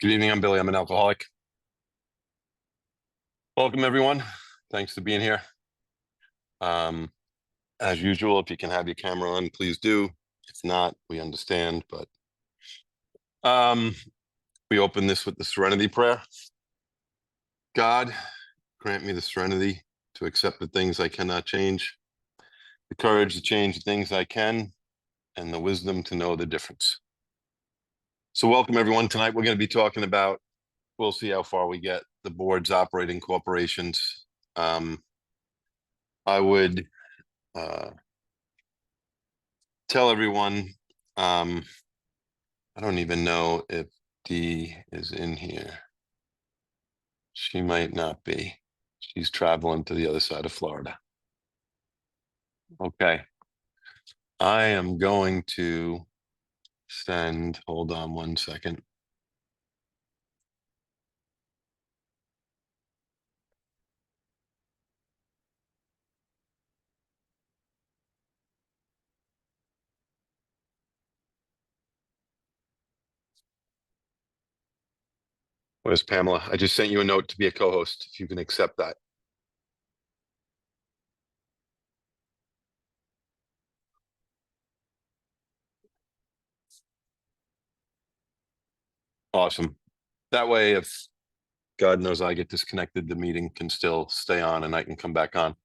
Good evening. I'm Billy. I'm an alcoholic. Welcome, everyone. Thanks for being here. As usual, if you can have your camera on, please do. If not, we understand. But we open this with the Serenity Prayer. God, grant me the serenity to accept the things I cannot change, the courage to change the things I can, and the wisdom to know the difference. So welcome, everyone. Tonight, we're going to be talking about, we'll see how far we get, the board's operating corporations. I would tell everyone, I don't even know if Dee is in here. She might not be. She's traveling to the other side of Florida. Okay. I am going to send, hold on one second. Where's Pamela? I just sent you a note to be a co-host, if you can accept that. Awesome. That way, if God knows I get disconnected, the meeting can still stay on and I can come back on.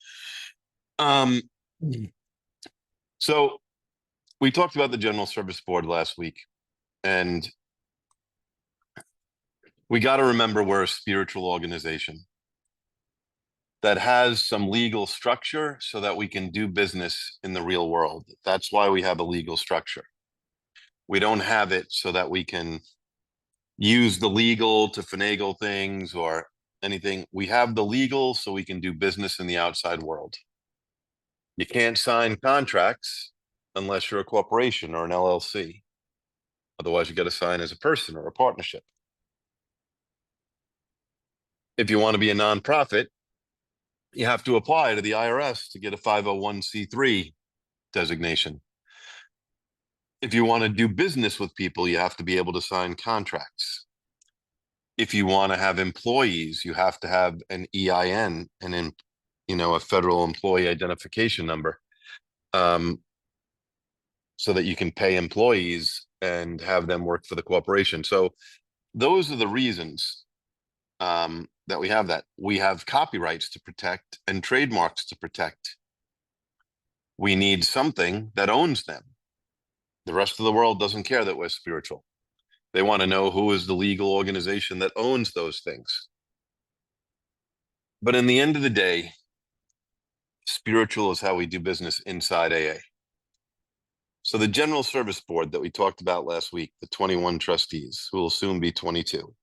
So we talked about the General Service Board last week, and we got to remember we're a spiritual organization that has some legal structure so that we can do business in the real world. That's why we have a legal structure. We don't have it so that we can use the legal to finagle things or anything. We have the legal so we can do business in the outside world. You can't sign contracts unless you're a corporation or an LLC. Otherwise, you got to sign as a person or a partnership. If you want to be a nonprofit, you have to apply to the IRS to get a 501c3 designation. If you want to do business with people, you have to be able to sign contracts. If you want to have employees, you have to have an EIN, a federal employee identification number, so that you can pay employees and have them work for the corporation. So those are the reasons that we have that. We have copyrights to protect and trademarks to protect. We need something that owns them. The rest of the world doesn't care that we're spiritual. They want to know who is the legal organization that owns those things. But in the end of the day, spiritual is how we do business inside AA. So the General Service Board that we talked about last week, the 21 trustees, who will soon be 22,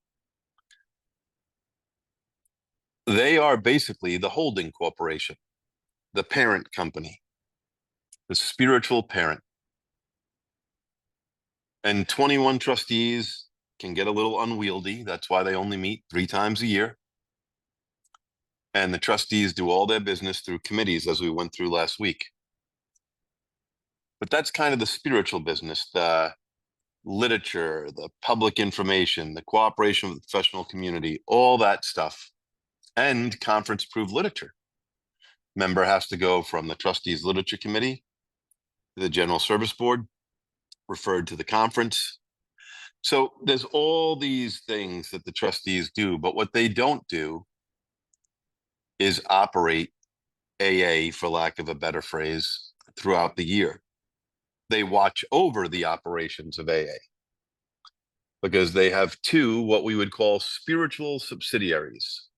they are basically the holding corporation, the parent company, the spiritual parent. And 21 trustees can get a little unwieldy. That's why they only meet 3 times a year. And the trustees do all their business through committees, as we went through last week. But that's kind of the spiritual business, the literature, the public information, the cooperation with the professional community, all that stuff, and conference-approved literature. Member has to go from the trustees literature committee to the General Service Board, referred to the conference. So there's all these things that the trustees do, but what they don't do is operate AA, for lack of a better phrase, throughout the year. They watch over the operations of AA because they have 2 what we would call spiritual subsidiaries.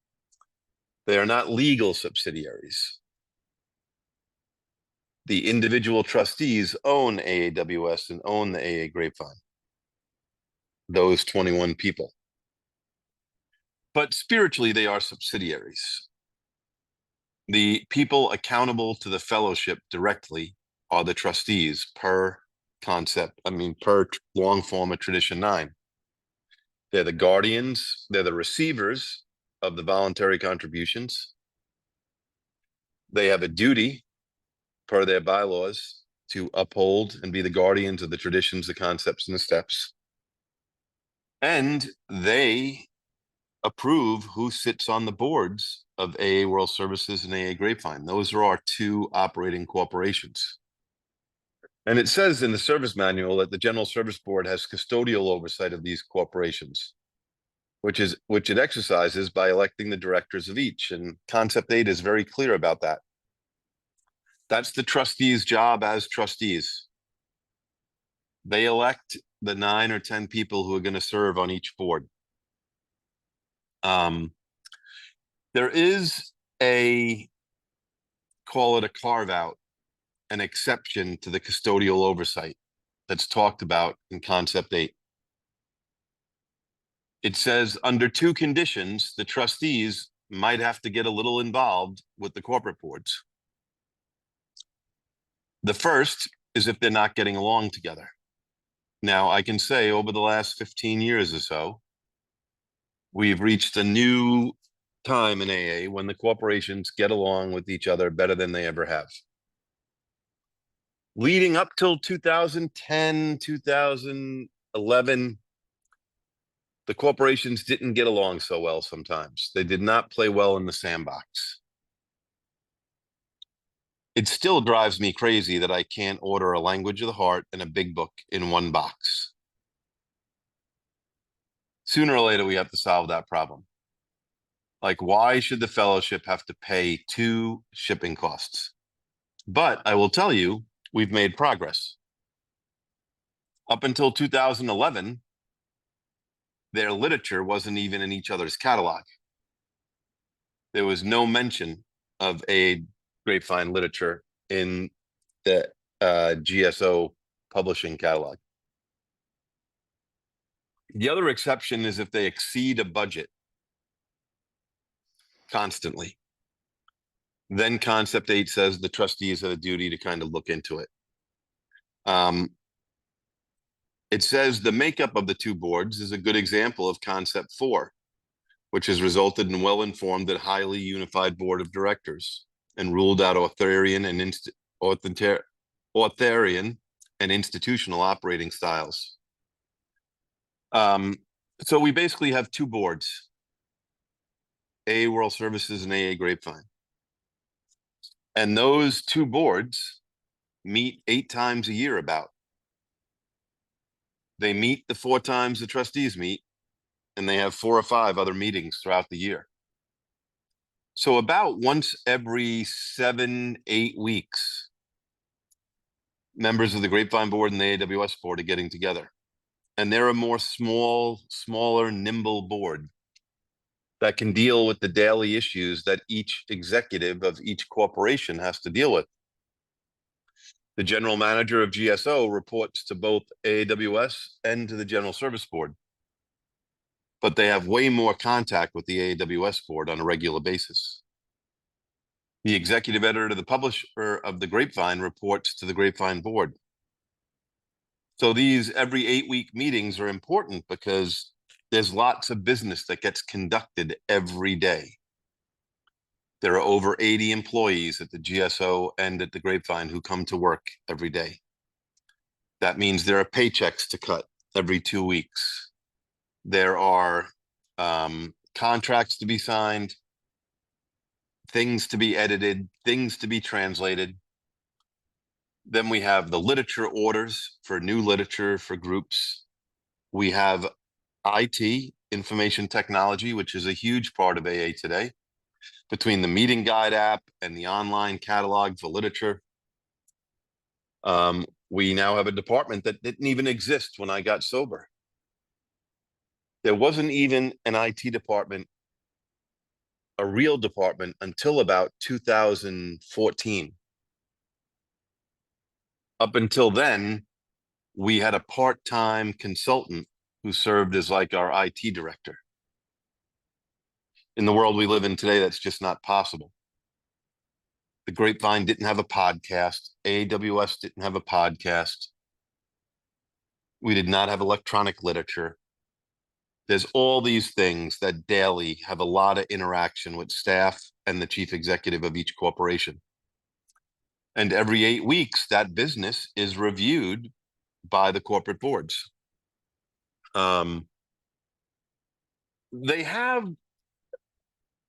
They are not legal subsidiaries. The individual trustees own AAWS and own the AA Grapevine, those 21 people. But spiritually, they are subsidiaries. The people accountable to the fellowship directly are the trustees per long form of Tradition 9. They're the guardians, they're the receivers of the voluntary contributions. They have a duty per their bylaws to uphold and be the guardians of the traditions, the concepts, and the steps. And they approve who sits on the boards of AA World Services and AA Grapevine. Those are our two operating corporations. And it says in the service manual that the General Service Board has custodial oversight of these corporations, which it exercises by electing the directors of each. And Concept 8 is very clear about that. That's the trustees' job as trustees. They elect the 9 or 10 people who are going to serve on each board. There is call it a carve out, an exception to the custodial oversight that's talked about in Concept 8. It says under 2 conditions, the trustees might have to get a little involved with the corporate boards. The first is if they're not getting along together. Now, I can say over the last 15 years or so, we've reached a new time in AA when the corporations get along with each other better than they ever have. Leading up till 2010, 2011, the corporations didn't get along so well sometimes. They did not play well in the sandbox. It still drives me crazy that I can't order a Language of the Heart and a Big Book in one box. Sooner or later, we have to solve that problem. Like, why should the fellowship have to pay 2 shipping costs? But I will tell you, we've made progress. Up until 2011, their literature wasn't even in each other's catalog. There was no mention of a Grapevine literature in the GSO publishing catalog. The other exception is if they exceed a budget constantly. Then Concept 8 says the trustees have a duty to kind of look into it. It says the makeup of the 2 boards is a good example of Concept 4, which has resulted in well-informed and highly unified board of directors and ruled out authoritarian and institutional operating styles. So we basically have 2 boards, AA World Services and AA Grapevine. And those 2 boards meet 8 times a year about. They meet the 4 times the trustees meet, and they have 4 or 5 other meetings throughout the year. So about once every 7, 8 weeks, members of the Grapevine board and the AWS board are getting together. And they're a more smaller, nimble board that can deal with the daily issues that each executive of each corporation has to deal with. The general manager of GSO reports to both AWS and to the General Service Board, but they have way more contact with the AWS board on a regular basis. The executive editor of the publisher of the Grapevine reports to the Grapevine board. So these every 8-week meetings are important because there's lots of business that gets conducted every day. There are over 80 employees at the GSO and at the Grapevine who come to work every day. That means there are paychecks to cut every 2 weeks. There are contracts to be signed, things to be edited, things to be translated. Then we have the literature orders for new literature for groups. We have IT, information technology, which is a huge part of AA today, between the meeting guide app and the online catalog for literature. We now have a department that didn't even exist when I got sober. There wasn't even an IT department, a real department, until about 2014. Up until then, we had a part-time consultant who served as like our IT director. In the world we live in today, that's just not possible. The Grapevine didn't have a podcast. AWS didn't have a podcast. We did not have electronic literature. There's all these things that daily have a lot of interaction with staff and the chief executive of each corporation. And every 8 weeks, that business is reviewed by the corporate boards. They have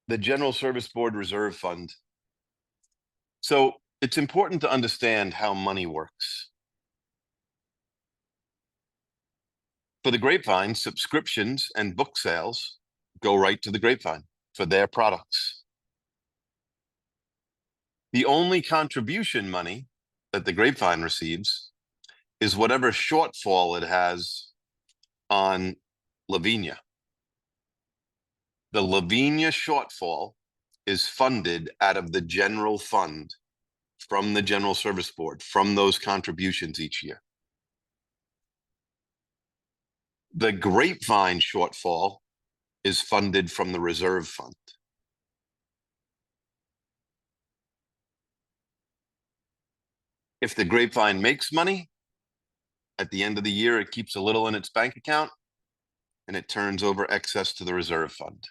the General Service Board Reserve Fund. So it's important to understand how money works. For the Grapevine, subscriptions and book sales go right to the Grapevine for their products. The only contribution money that the Grapevine receives is whatever shortfall it has on Lavinia. The Lavinia shortfall is funded out of the general fund from the General Service Board, from those contributions each year. The Grapevine shortfall is funded from the reserve fund. If the Grapevine makes money, at the end of the year, it keeps a little in its bank account and it turns over excess to the reserve fund.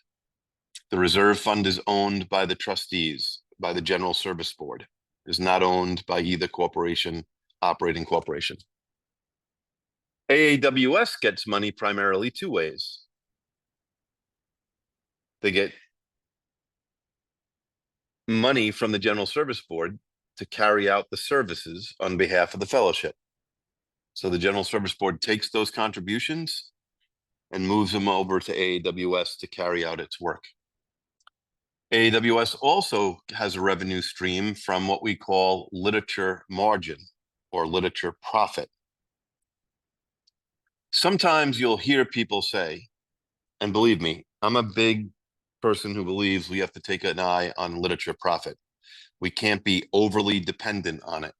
The reserve fund is owned by the trustees, by the General Service Board. It is not owned by either corporation, operating corporation. AAWS gets money primarily two ways. They get money from the General Service Board to carry out the services on behalf of the fellowship. So the General Service Board takes those contributions and moves them over to AAWS to carry out its work. AAWS also has a revenue stream from what we call literature margin or literature profit. Sometimes you'll hear people say, and believe me, I'm a big person who believes we have to take an eye on literature profit. We can't be overly dependent on it.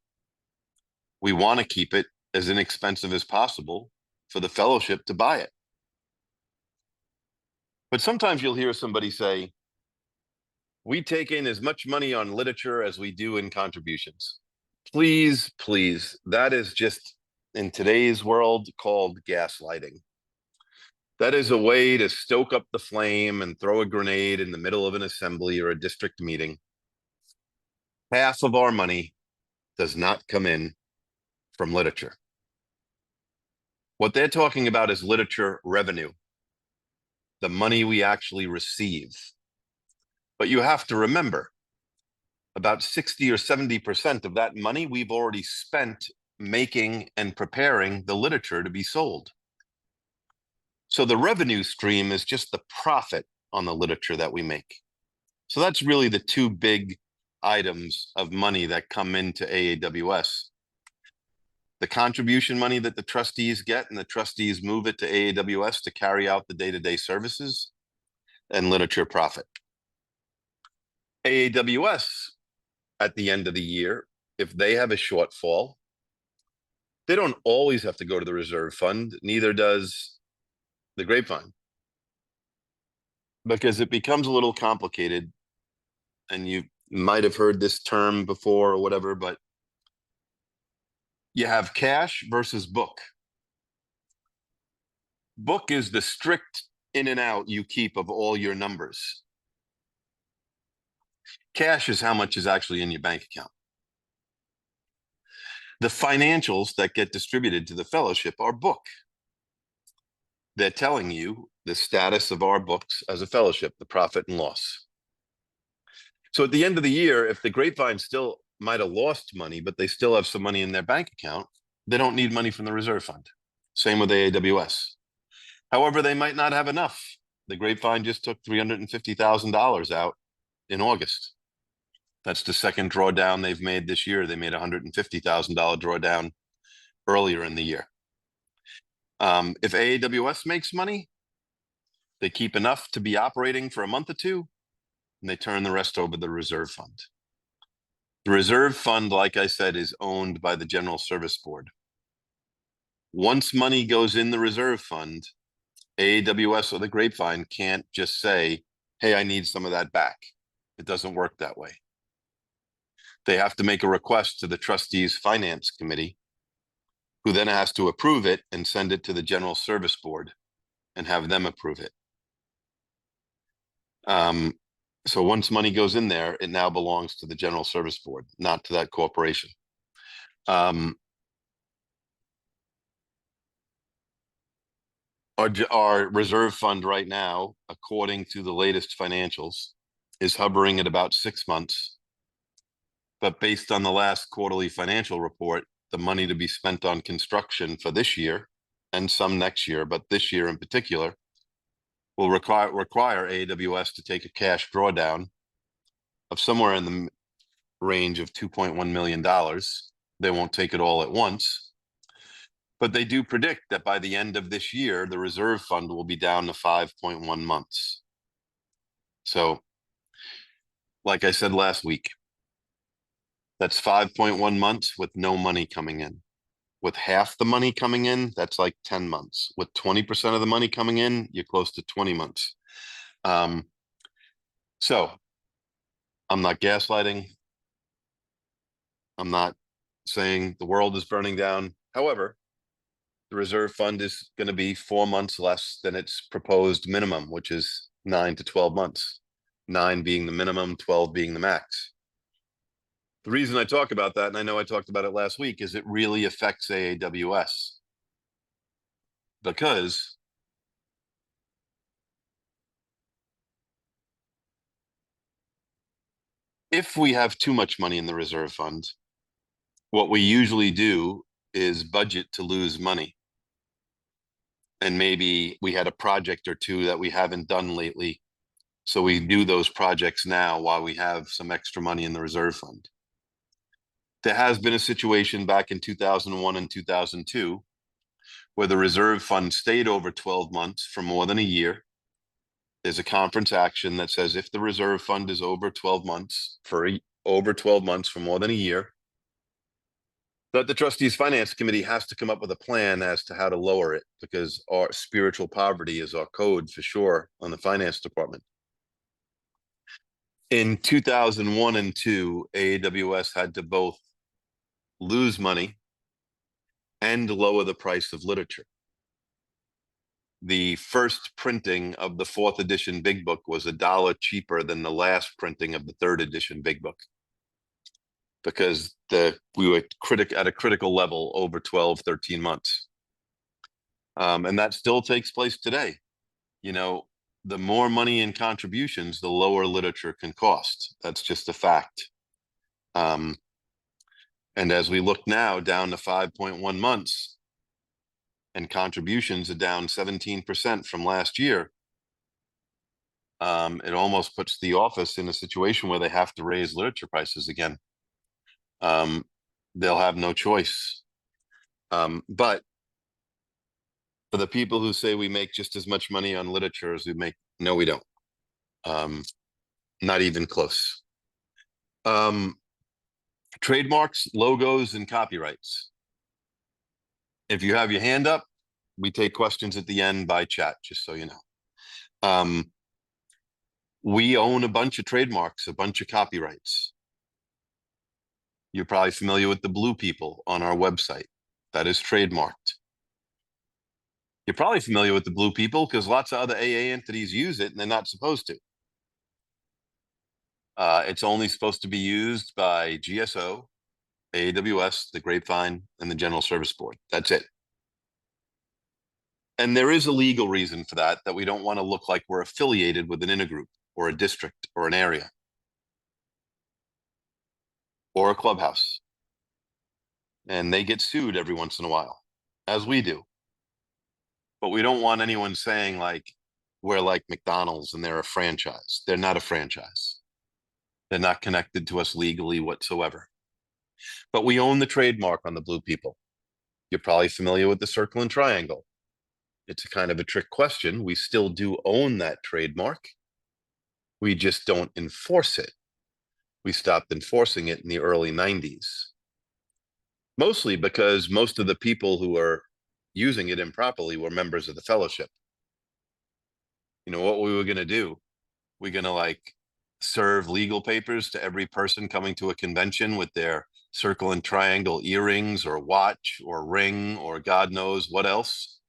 We want to keep it as inexpensive as possible for the fellowship to buy it. But sometimes you'll hear somebody say, we take in as much money on literature as we do in contributions. Please, please, that is just in today's world called gaslighting. That is a way to stoke up the flame and throw a grenade in the middle of an assembly or a district meeting. Half of our money does not come in from literature. What they're talking about is literature revenue, the money we actually receive. But you have to remember, about 60 or 70% of that money we've already spent making and preparing the literature to be sold. So the revenue stream is just the profit on the literature that we make. So that's really the two big items of money that come into AAWS. The contribution money that the trustees get, and the trustees move it to AAWS to carry out the day-to-day services, and literature profit. AAWS, at the end of the year, if they have a shortfall, they don't always have to go to the reserve fund, neither does the Grapevine. Because it becomes a little complicated, and you might have heard this term before or whatever, but you have cash versus book. Book is the strict in and out you keep of all your numbers. Cash is how much is actually in your bank account. The financials that get distributed to the fellowship are book. They're telling you the status of our books as a fellowship, the profit and loss. So at the end of the year, if the Grapevine still might have lost money, but they still have some money in their bank account, they don't need money from the reserve fund. Same with AAWS. However, they might not have enough. The Grapevine just took $350,000 out in August. That's the second drawdown they've made this year. They made a $150,000 drawdown earlier in the year. If AAWS makes money, they keep enough to be operating for a month or two, and they turn the rest over to the reserve fund. The reserve fund, like I said, is owned by the General Service Board. Once money goes in the reserve fund, AAWS or the Grapevine can't just say, hey, I need some of that back. It doesn't work that way. They have to make a request to the trustees' finance committee, who then has to approve it and send it to the General Service Board and have them approve it. So once money goes in there, it now belongs to the General Service Board, not to that corporation. Our reserve fund right now, according to the latest financials, is hovering at about 6 months. But based on the last quarterly financial report, the money to be spent on construction for this year and some next year, but this year in particular, will require AWS to take a cash drawdown of somewhere in the range of $2.1 million. They won't take it all at once, but they do predict that by the end of this year, the reserve fund will be down to 5.1 months. So, like I said last week, that's 5.1 months with no money coming in. With half the money coming in, that's like 10 months. With 20% of the money coming in, you're close to 20 months. So I'm not gaslighting. I'm not saying the world is burning down. However, the reserve fund is going to be 4 months less than its proposed minimum, which is 9 to 12 months. 9 being the minimum, 12 being the max. The reason I talk about that, and I know I talked about it last week, is it really affects AAWS. Because if we have too much money in the reserve fund, what we usually do is budget to lose money. And maybe we had a project or two that we haven't done lately. So we do those projects now while we have some extra money in the reserve fund. There has been a situation back in 2001 and 2002 where the reserve fund stayed over 12 months for more than a year. There's a conference action that says if the reserve fund is over 12 months for more than a year, that the trustees finance committee has to come up with a plan as to how to lower it, because our spiritual poverty is our code for sure on the finance department. In 2001 and 2, AAWS had to both lose money and lower the price of literature. The first printing of the 4th edition Big Book was $1 cheaper than the last printing of the 3rd edition Big Book, because we were at a critical level over 12, 13 months. And that still takes place today. You know, the more money in contributions, the lower literature can cost. That's just a fact. And as we look now down to 5.1 months, and contributions are down 17% from last year, it almost puts the office in a situation where they have to raise literature prices again. They'll have no choice. But for the people who say we make just as much money on literature as we make, no, we don't. Not even close. Trademarks, logos, and copyrights. If you have your hand up, we take questions at the end by chat, just so you know. We own a bunch of trademarks, a bunch of copyrights. You're probably familiar with the Blue People on our website. That is trademarked. You're probably familiar with the Blue People because lots of other AA entities use it and they're not supposed to. It's only supposed to be used by GSO, AWS, the Grapevine, and the General Service Board. That's it. And there is a legal reason for that we don't want to look like we're affiliated with an intergroup or a district or an area or a clubhouse. And they get sued every once in a while, as we do. But we don't want anyone saying like, we're like McDonald's and they're a franchise. They're not a franchise. They're not connected to us legally whatsoever. But we own the trademark on the Blue People. You're probably familiar with the circle and triangle. It's a kind of a trick question. We still do own that trademark. We just don't enforce it. We stopped enforcing it in the early 90s. Mostly because most of the people who are using it improperly were members of the fellowship. You know what we were going to do? We're going to like serve legal papers to every person coming to a convention with their circle and triangle earrings or watch or ring or God knows what else.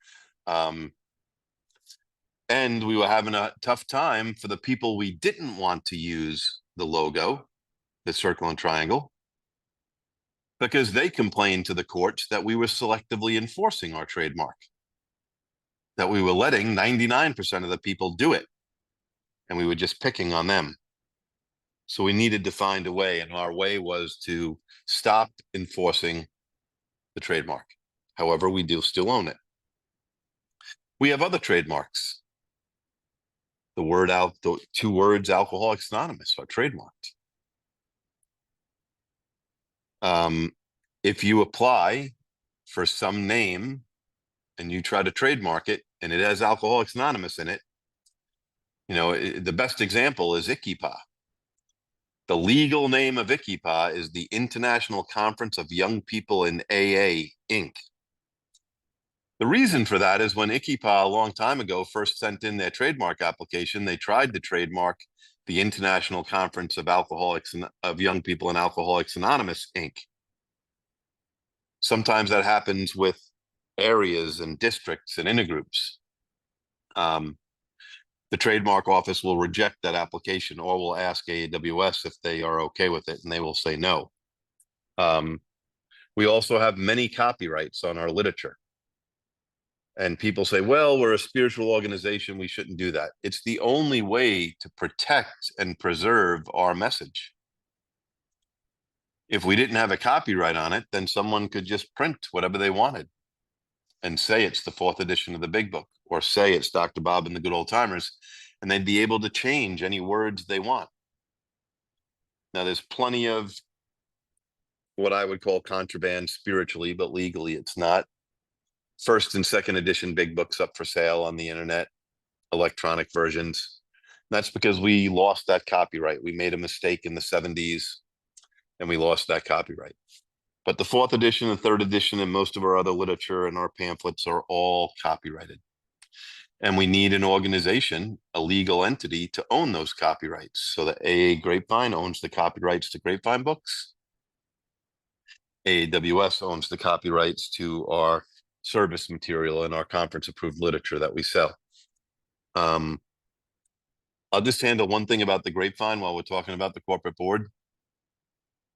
And we were having a tough time for the people we didn't want to use the logo, the circle and triangle, because they complained to the courts that we were selectively enforcing our trademark. that we were letting 99% of the people do it, and we were just picking on them. So we needed to find a way, and our way was to stop enforcing the trademark. However, we do still own it. We have other trademarks. The 2 words Alcoholics Anonymous are trademarked. If you apply for some name and you try to trademark it and it has Alcoholics Anonymous in it, the best example is ICYPA. The legal name of ICYPA is the International Conference of Young People in AA, Inc. The reason for that is when ICYPA a long time ago first sent in their trademark application, they tried to trademark the International Conference of Young People in Alcoholics Anonymous, Inc. Sometimes that happens with areas and districts and intergroups. The trademark office will reject that application or will ask AAWS if they are okay with it, and they will say no. We also have many copyrights on our literature. And people say, well, we're a spiritual organization, we shouldn't do that. It's the only way to protect and preserve our message. If we didn't have a copyright on it, then someone could just print whatever they wanted and say it's the 4th edition of the Big Book, or say it's Dr. Bob and the Good Old Timers, and they'd be able to change any words they want. Now, there's plenty of what I would call contraband spiritually, but legally it's not. 1st and 2nd edition Big Books up for sale on the internet, electronic versions. That's because we lost that copyright. We made a mistake in the 70s and we lost that copyright. But the 4th edition and 3rd edition and most of our other literature and our pamphlets are all copyrighted. And we need an organization, a legal entity, to own those copyrights. So the AA Grapevine owns the copyrights to Grapevine books. AAWS owns the copyrights to our service material and our conference-approved literature that we sell. I'll just handle one thing about the Grapevine while we're talking about the corporate board.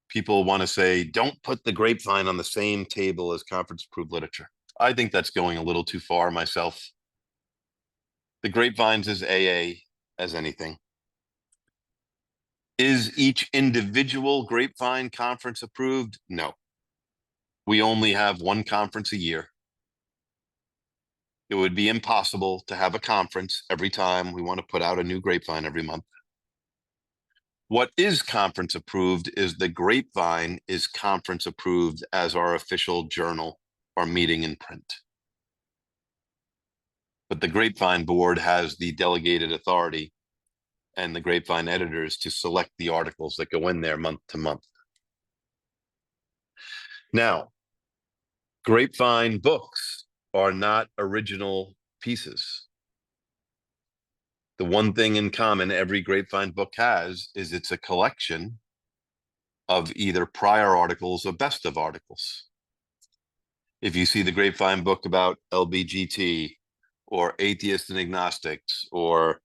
People want to say, don't put the Grapevine on the same table as conference-approved literature. I think that's going a little too far myself. The Grapevine's as AA as anything. Is each individual Grapevine conference approved? No. We only have one conference a year. It would be impossible to have a conference every time we want to put out a new Grapevine every month. What is conference approved is the Grapevine is conference approved as our official journal or meeting in print. But the Grapevine board has the delegated authority and the Grapevine editors to select the articles that go in there month to month. Now, Grapevine books are not original pieces. The one thing in common every Grapevine book has is it's a collection of either prior articles or best of articles. If you see the Grapevine book about LBGT or atheists and agnostics, or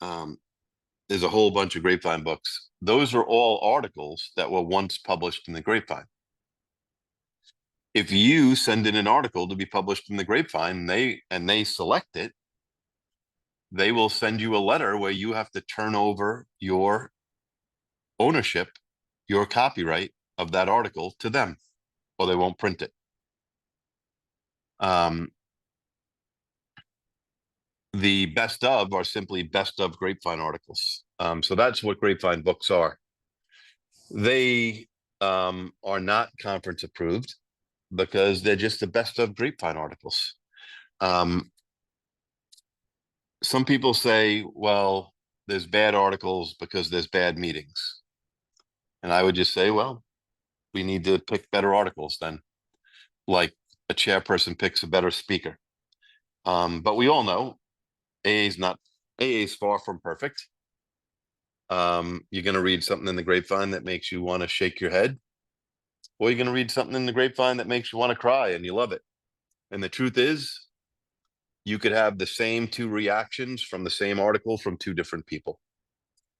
there's a whole bunch of Grapevine books, those are all articles that were once published in the Grapevine. If you send in an article to be published in the Grapevine, they select it, they will send you a letter where you have to turn over your ownership, your copyright of that article to them, or they won't print it. The best of are simply best of Grapevine articles. So that's what Grapevine books are. They are not conference approved because they're just the best of Grapevine articles. Some people say, well, there's bad articles because there's bad meetings. And I would just say, well, we need to pick better articles then, like a chairperson picks a better speaker. But we all know AA is far from perfect. You're going to read something in the Grapevine that makes you want to shake your head, or you're going to read something in the Grapevine that makes you want to cry and you love it. And the truth is, you could have the same 2 reactions from the same article from 2 different people.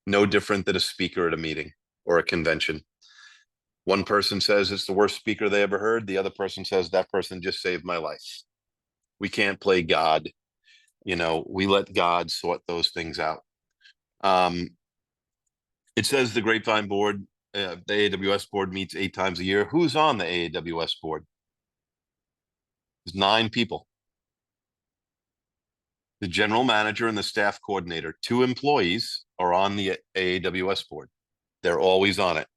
No different than a speaker at a meeting or a convention. One person says it's the worst speaker they ever heard. The other person says that person just saved my life. We can't play God. We let God sort those things out. It says the Grapevine board, the AAWS board meets 8 times a year. Who's on the AAWS board? There's 9 people. The general manager and the staff coordinator, 2 employees, are on the AAWS board. They're always on it.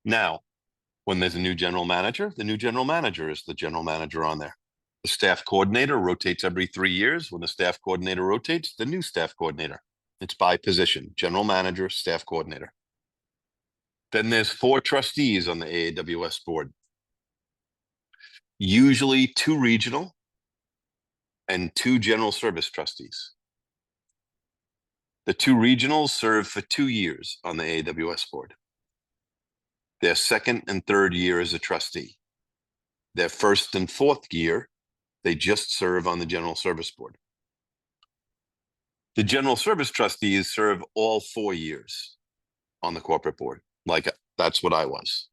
Now, when there's a new general manager, the new general manager is the general manager on there. The staff coordinator rotates every 3 years. When the staff coordinator rotates, the new staff coordinator. It's by position, general manager, staff coordinator. Then there's 4 trustees on the AAWS board. Usually 2 regional and 2 general service trustees. The 2 regionals serve for 2 years on the AAWS board. Their second and third year as a trustee. Their first and fourth year, they just serve on the general service board. The general service trustees serve all 4 years on the corporate board. Like, that's what I was.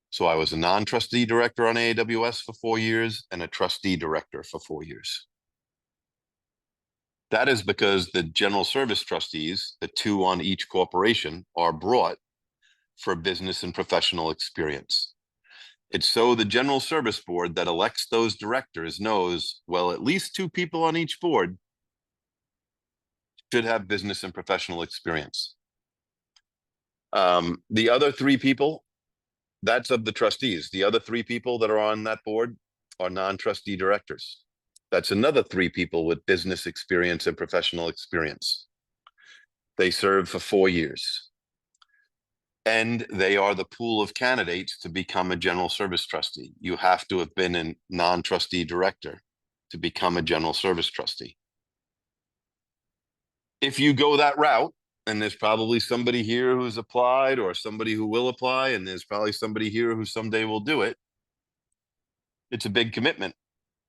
So I was a non-trustee director on AAWS for 4 years and a trustee director for 4 years. That is because the general service trustees, the 2 on each corporation, are brought for business and professional experience. It's so the general service board that elects those directors knows, well, at least 2 people on each board should have business and professional experience. The other 3 people, that's of the trustees. The other 3 people that are on that board are non-trustee directors. That's another 3 people with business experience and professional experience. They serve for 4 years. And they are the pool of candidates to become a general service trustee. You have to have been a non-trustee director to become a general service trustee. If you go that route, and there's probably somebody here who's applied or somebody who will apply, and there's probably somebody here who someday will do it, it's a big commitment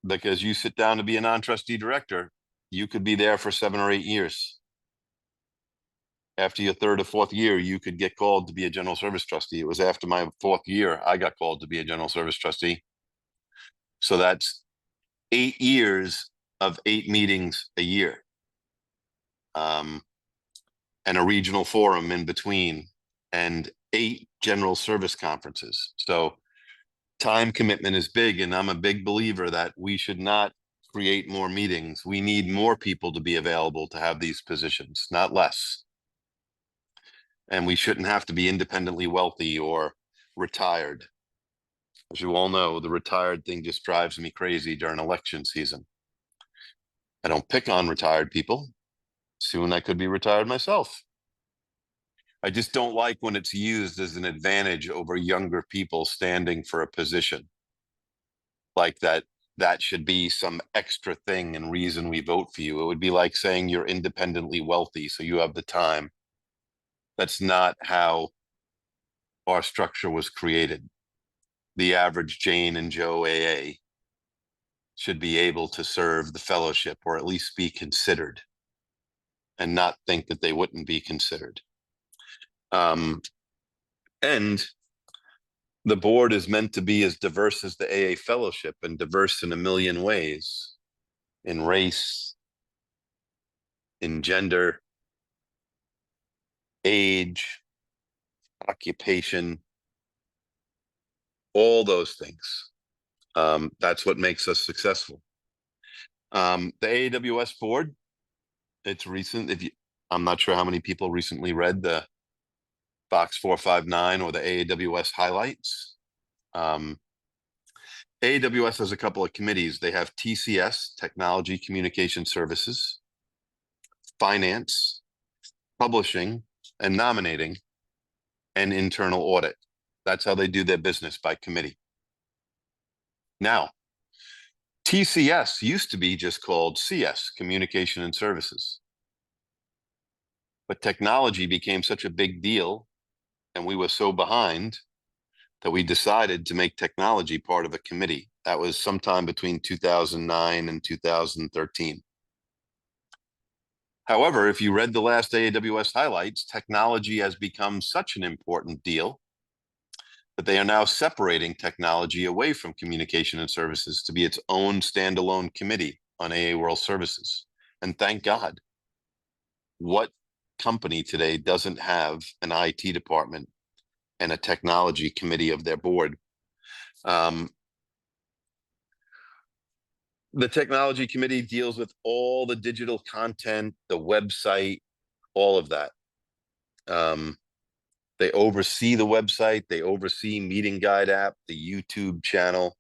because you sit down to be a non-trustee director, you could be there for 7 or 8 years. After your 3rd or 4th year, you could get called to be a general service trustee. It was after my 4th year, I got called to be a general service trustee. So that's 8 years of 8 meetings a year. And a regional forum in between, and 8 general service conferences. So time commitment is big, and I'm a big believer that we should not create more meetings. We need more people to be available to have these positions, not less. And we shouldn't have to be independently wealthy or retired. As you all know, the retired thing just drives me crazy during election season. I don't pick on retired people. Soon I could be retired myself. I just don't like when it's used as an advantage over younger people standing for a position. Like that should be some extra thing and reason we vote for you. It would be like saying you're independently wealthy, so you have the time. That's not how our structure was created. The average Jane and Joe AA should be able to serve the fellowship, or at least be considered, and not think that they wouldn't be considered. And the board is meant to be as diverse as the AA fellowship, and diverse in a million ways, in race, in gender, age, occupation, all those things. That's what makes us successful. The AAWS board, it's recent. I'm not sure how many people recently read the Fox 459 or the AAWS highlights. AAWS has a couple of committees. They have TCS, Technology Communication Services, Finance, Publishing, and Nominating, and Internal Audit. That's how they do their business, by committee. Now, TCS used to be just called CS, Communication and Services. But technology became such a big deal, and we were so behind, that we decided to make technology part of a committee. That was sometime between 2009 and 2013. However, if you read the last AAWS highlights, technology has become such an important deal but they are now separating technology away from communication and services to be its own standalone committee on AA World Services. And thank God. What company today doesn't have an IT department and a technology committee of their board? The technology committee deals with all the digital content, the website, all of that. They oversee the website, they oversee Meeting Guide app, the YouTube channel,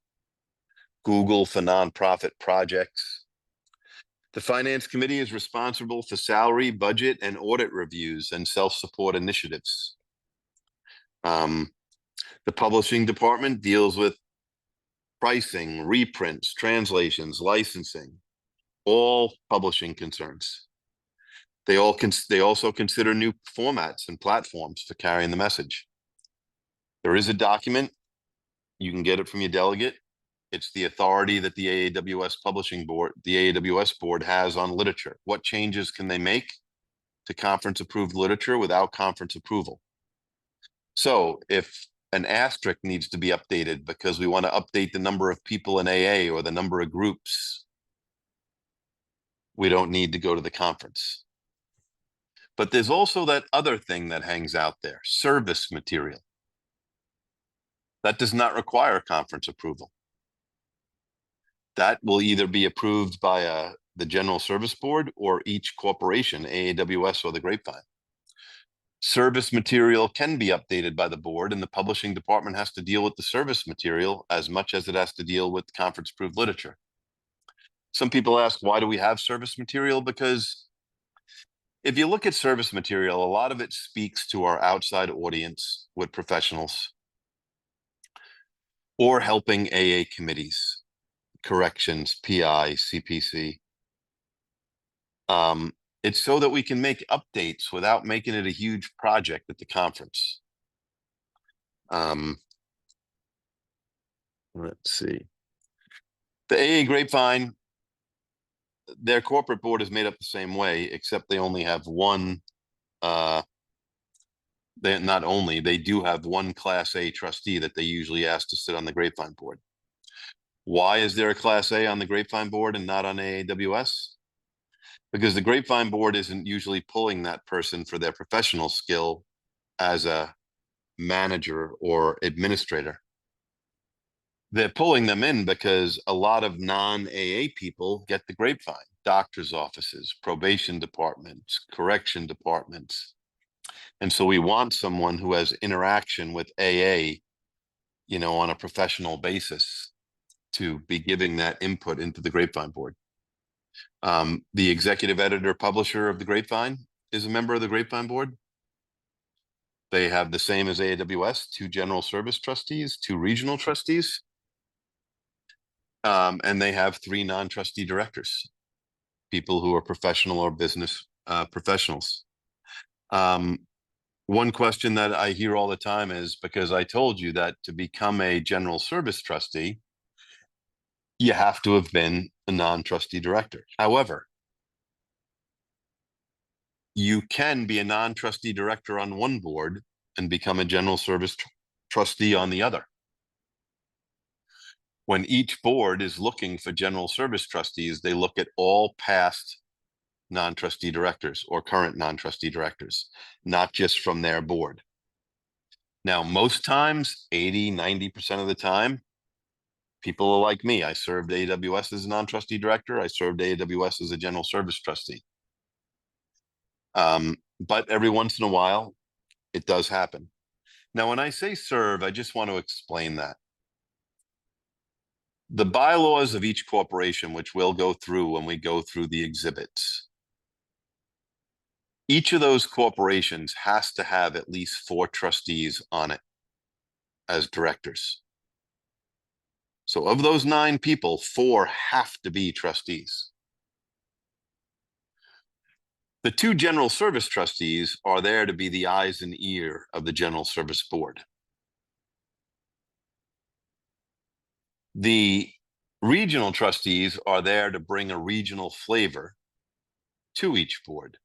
Google for nonprofit projects. The finance committee is responsible for salary, budget, and audit reviews and self-support initiatives. The publishing department deals with pricing, reprints, translations, licensing, all publishing concerns. They also consider new formats and platforms for carrying the message. There is a document. You can get it from your delegate. It's the authority that the AAWS publishing board, the AAWS board has on literature. What changes can they make to conference approved literature without conference approval? So if an asterisk needs to be updated because we want to update the number of people in AA or the number of groups, we don't need to go to the conference. But there's also that other thing that hangs out there, service material. That does not require conference approval. That will either be approved by the General Service Board or each corporation, AAWS or the Grapevine. Service material can be updated by the board, and the publishing department has to deal with the service material as much as it has to deal with conference-approved literature. Some people ask, why do we have service material? Because if you look at service material, a lot of it speaks to our outside audience with professionals or helping AA committees, corrections, PI, CPC. It's so that we can make updates without making it a huge project at the conference. Let's see. The AA Grapevine, their corporate board is made up the same way, except they only have one. They do have one Class A trustee that they usually ask to sit on the Grapevine board. Why is there a Class A on the Grapevine board and not on AAWS? Because the Grapevine board isn't usually pulling that person for their professional skill as a manager or administrator. They're pulling them in because a lot of non-AA people get the Grapevine, doctor's offices, probation departments, correction departments. And so we want someone who has interaction with AA, on a professional basis to be giving that input into the Grapevine board. The executive editor publisher of the Grapevine is a member of the Grapevine board. They have the same as AAWS, 2 general service trustees, 2 regional trustees. And they have 3 non-trustee directors, people who are professional or business professionals. One question that I hear all the time is, because I told you that to become a general service trustee, you have to have been a non-trustee director. However, you can be a non-trustee director on one board and become a general service trustee on the other. When each board is looking for general service trustees, they look at all past non-trustee directors or current non-trustee directors, not just from their board. Now, most times, 80, 90% of the time, people are like me. I served AWS as a non-trustee director. I served AWS as a general service trustee. But every once in a while, it does happen. Now, when I say serve, I just want to explain that. The bylaws of each corporation, which we'll go through when we go through the exhibits, each of those corporations has to have at least 4 trustees on it as directors. So of those 9 people, 4 have to be trustees. The 2 general service trustees are there to be the eyes and ear of the general service board. The regional trustees are there to bring a regional flavor to each board.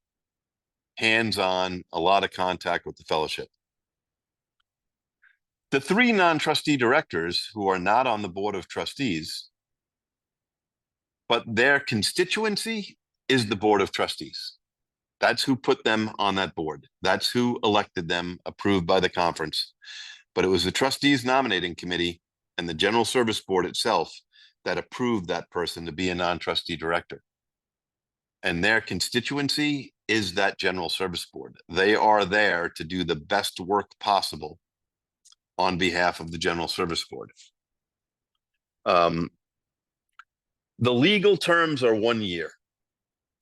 Hands-on, a lot of contact with the fellowship. The three non-trustee directors who are not on the board of trustees, but their constituency is the board of trustees. That's who put them on that board. That's who elected them, approved by the conference. But it was the trustees nominating committee and the general service board itself that approved that person to be a non-trustee director. And their constituency is that general service board. They are there to do the best work possible on behalf of the general service board. The legal terms are 1 year.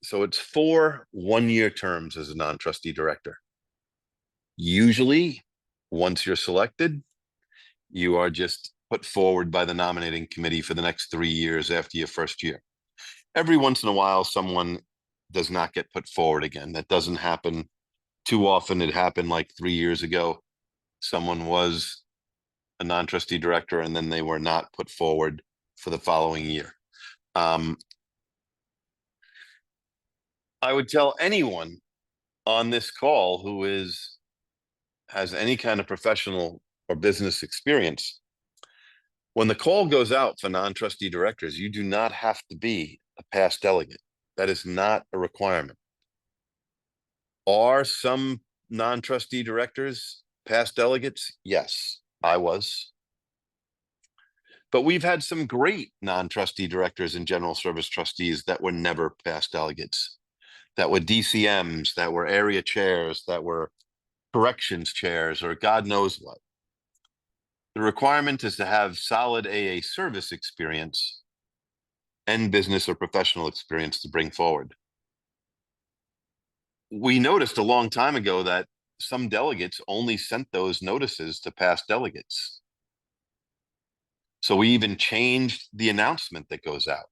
So it's 4 one-year terms as a non-trustee director. Usually, once you're selected, you are just put forward by the nominating committee for the next 3 years after your first year. Every once in a while, someone does not get put forward again. That doesn't happen too often. It happened like 3 years ago. Someone was a non-trustee director and then they were not put forward for the following year. I would tell anyone on this call who has any kind of professional or business experience, when the call goes out for non-trustee directors, you do not have to be a past delegate. That is not a requirement. Are some non-trustee directors past delegates? Yes, I was. But we've had some great non-trustee directors and general service trustees that were never past delegates, that were DCMs, that were area chairs, that were corrections chairs, or God knows what. The requirement is to have solid AA service experience and business or professional experience to bring forward. We noticed a long time ago that some delegates only sent those notices to past delegates. So we even changed the announcement that goes out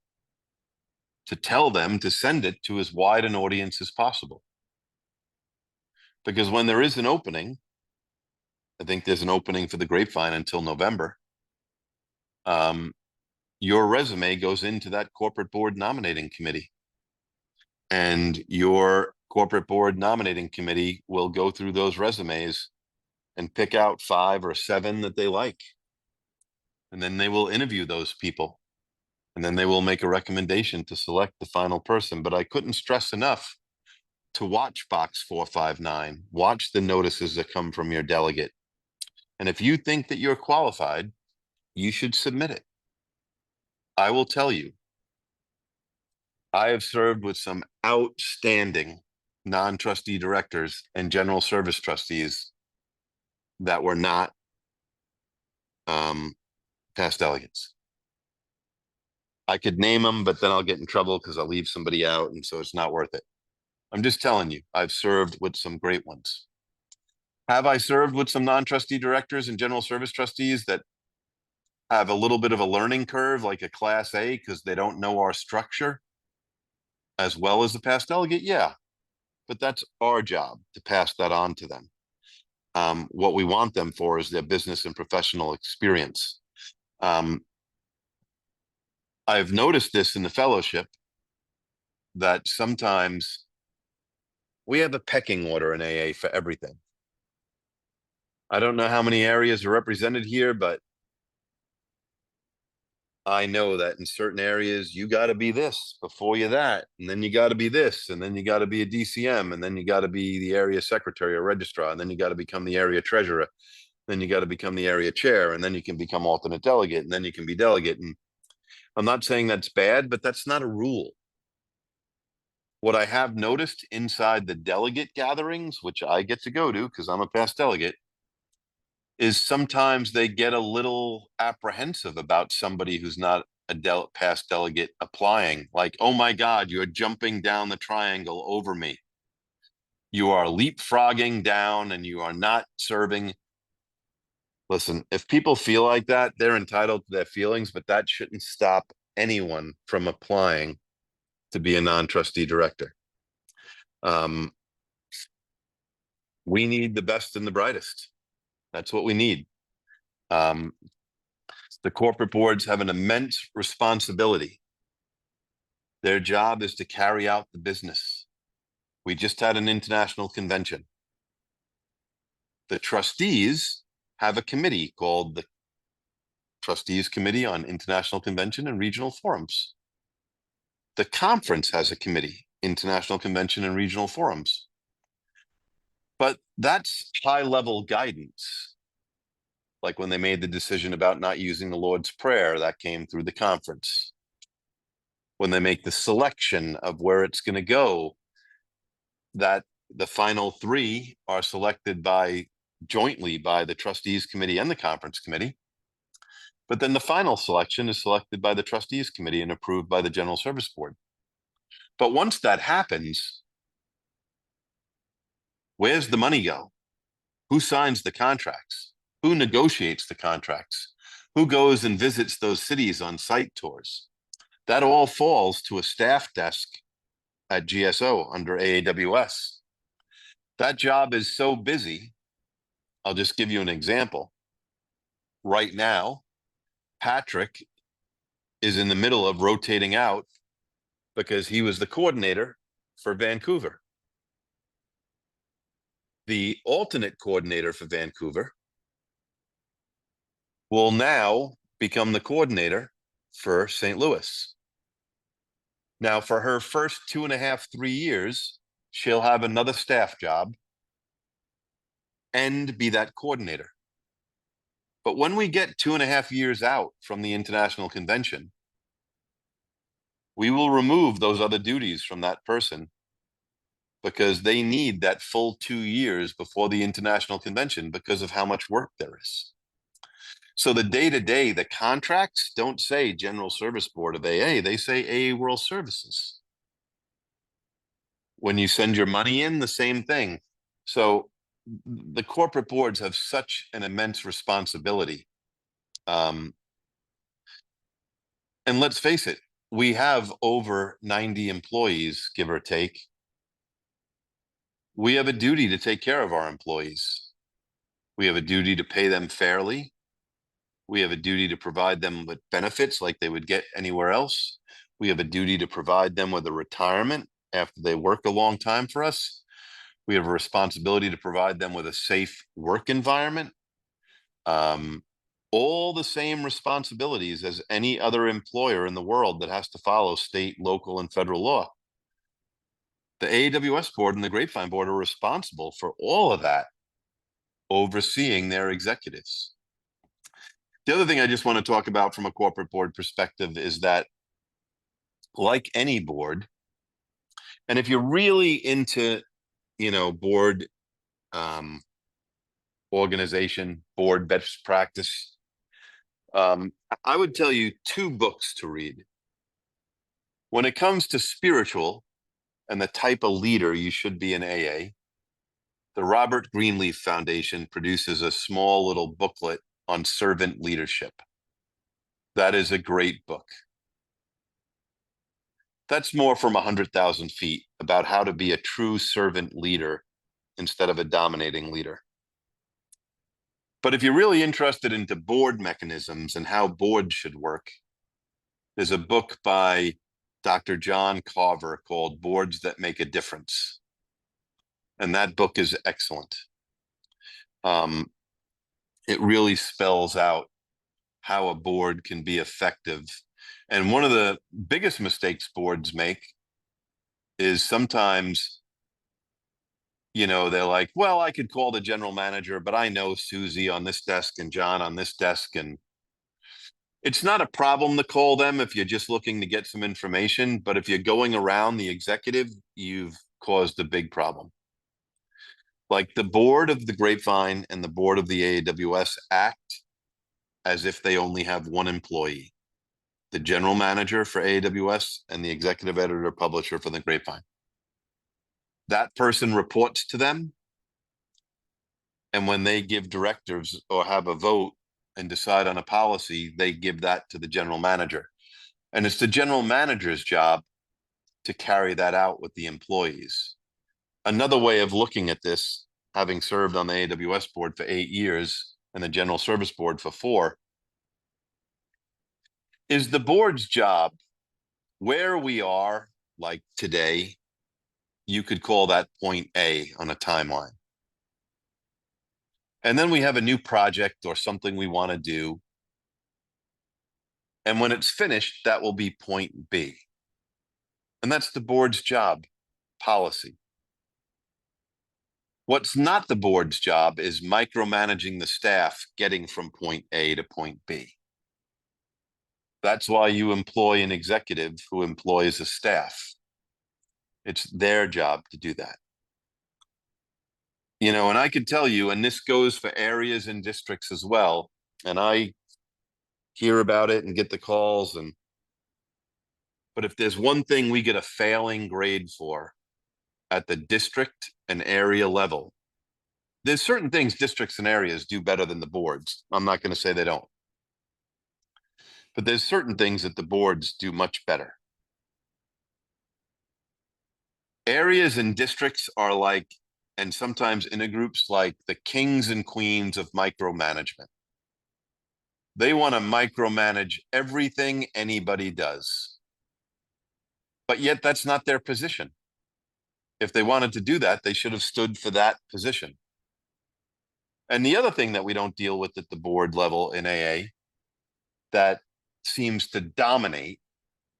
to tell them to send it to as wide an audience as possible. Because when there is an opening, I think there's an opening for the Grapevine until November, your resume goes into that corporate board nominating committee. And your corporate board nominating committee will go through those resumes and pick out 5 or 7 that they like. And then they will interview those people. And then they will make a recommendation to select the final person. But I couldn't stress enough to watch Box 459, watch the notices that come from your delegate. And if you think that you're qualified, you should submit it. I will tell you, I have served with some outstanding non-trustee directors and general service trustees that were not past delegates. I could name them, but then I'll get in trouble because I'll leave somebody out, and so it's not worth it. I'm just telling you, I've served with some great ones. Have I served with some non-trustee directors and general service trustees that have a little bit of a learning curve, like a Class A, because they don't know our structure as well as the past delegate? Yeah, but that's our job to pass that on to them. What we want them for is their business and professional experience. I've noticed this in the fellowship that sometimes we have a pecking order in AA for everything. I don't know how many areas are represented here, but I know that in certain areas, you got to be this before you that, and then you got to be this, and then you got to be a DCM, and then you got to be the area secretary or registrar, and then you got to become the area treasurer, then you got to become the area chair, and then you can become alternate delegate, and then you can be delegate. And I'm not saying that's bad, but that's not a rule. What I have noticed inside the delegate gatherings, which I get to go to because I'm a past delegate, is sometimes they get a little apprehensive about somebody who's not a past delegate applying. Like, oh my God, you're jumping down the triangle over me. You are leapfrogging down and you are not serving. Listen, if people feel like that, they're entitled to their feelings, but that shouldn't stop anyone from applying to be a non-trustee director. We need the best and the brightest. That's what we need. The corporate boards have an immense responsibility. Their job is to carry out the business. We just had an international convention. The trustees have a committee called the Trustees Committee on International Convention and Regional Forums. The conference has a committee, International Convention and Regional Forums. But that's high-level guidance. Like when they made the decision about not using the Lord's Prayer, that came through the conference. When they make the selection of where it's going to go, that the final three are selected jointly by the Trustees Committee and the Conference Committee. But then the final selection is selected by the Trustees Committee and approved by the General Service Board. But once that happens, where's the money go? Who signs the contracts? Who negotiates the contracts? Who goes and visits those cities on site tours? That all falls to a staff desk at GSO under AAWS. That job is so busy. I'll just give you an example. Right now, Patrick is in the middle of rotating out because he was the coordinator for Vancouver. The alternate coordinator for Vancouver will now become the coordinator for St. Louis. Now, for her first 2.5, 3 years, she'll have another staff job and be that coordinator. But when we get 2.5 years out from the International Convention, we will remove those other duties from that person because they need that full 2 years before the International Convention because of how much work there is. So the day-to-day, the contracts don't say General Service Board of AA, they say AA World Services. When you send your money in, the same thing. So the corporate boards have such an immense responsibility. And let's face it, we have over 90 employees, give or take. We have a duty to take care of our employees. We have a duty to pay them fairly. We have a duty to provide them with benefits like they would get anywhere else. We have a duty to provide them with a retirement after they work a long time for us. We have a responsibility to provide them with a safe work environment. All the same responsibilities as any other employer in the world that has to follow state, local, and federal law. The AAWS board and the Grapevine board are responsible for all of that, overseeing their executives. The other thing I just want to talk about from a corporate board perspective is that, like any board, and if you're really into, board organization, board best practice, I would tell you 2 books to read. When it comes to spiritual and the type of leader you should be in AA, the Robert Greenleaf Foundation produces a small little booklet on servant leadership. That is a great book. That's more from 100,000 feet about how to be a true servant leader instead of a dominating leader. But if you're really interested into board mechanisms and how boards should work, there's a book by Dr. John Carver called Boards That Make a Difference. And that book is excellent. It really spells out how a board can be effective. And one of the biggest mistakes boards make is sometimes, they're like, well, I could call the general manager, but I know Susie on this desk and John on this desk. And it's not a problem to call them if you're just looking to get some information. But if you're going around the executive, you've caused a big problem. Like the board of the Grapevine and the board of the AAWS act as if they only have one employee, the general manager for AAWS and the executive editor publisher for the Grapevine. That person reports to them. And when they give directives or have a vote and decide on a policy, they give that to the general manager. And it's the general manager's job to carry that out with the employees. Another way of looking at this, having served on the AWS board for 8 years and the General Service Board for 4, is the board's job where we are, like today. You could call that point A on a timeline. And then we have a new project or something we want to do. And when it's finished, that will be point B. And that's the board's job, policy. What's not the board's job is micromanaging the staff getting from point A to point B. That's why you employ an executive who employs a staff. It's their job to do that. You know, and I could tell you, and this goes for areas and districts as well, and I hear about it and get the calls, but if there's one thing we get a failing grade for at the district and area level, there's certain things districts and areas do better than the boards. I'm not going to say they don't. But there's certain things that the boards do much better. Areas and districts are like, and sometimes intergroups, like the kings and queens of micromanagement. They want to micromanage everything anybody does. But yet that's not their position. If they wanted to do that, they should have stood for that position. And the other thing that we don't deal with at the board level in AA that seems to dominate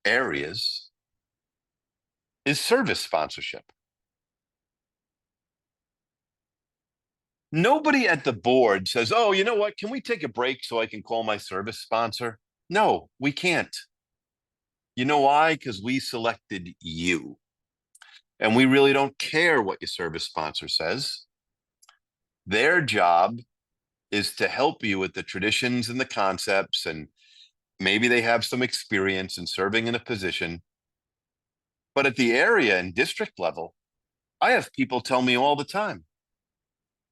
areas is service sponsorship. Nobody at the board says, oh, you know what? Can we take a break so I can call my service sponsor? No, we can't. You know why? Because we selected you. And we really don't care what your service sponsor says. Their job is to help you with the traditions and the concepts, and maybe they have some experience in serving in a position. But at the area and district level, I have people tell me all the time,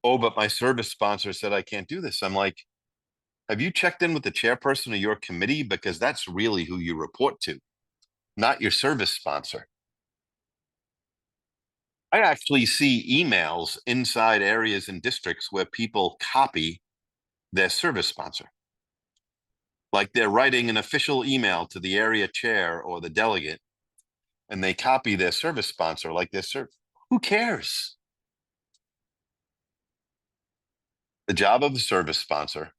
oh, but my service sponsor said I can't do this. I'm like, have you checked in with the chairperson of your committee? Because that's really who you report to, not your service sponsor. I actually see emails inside areas and districts where people copy their service sponsor. Like they're writing an official email to the area chair or the delegate, and they copy their service sponsor like their who cares? The job of the service sponsor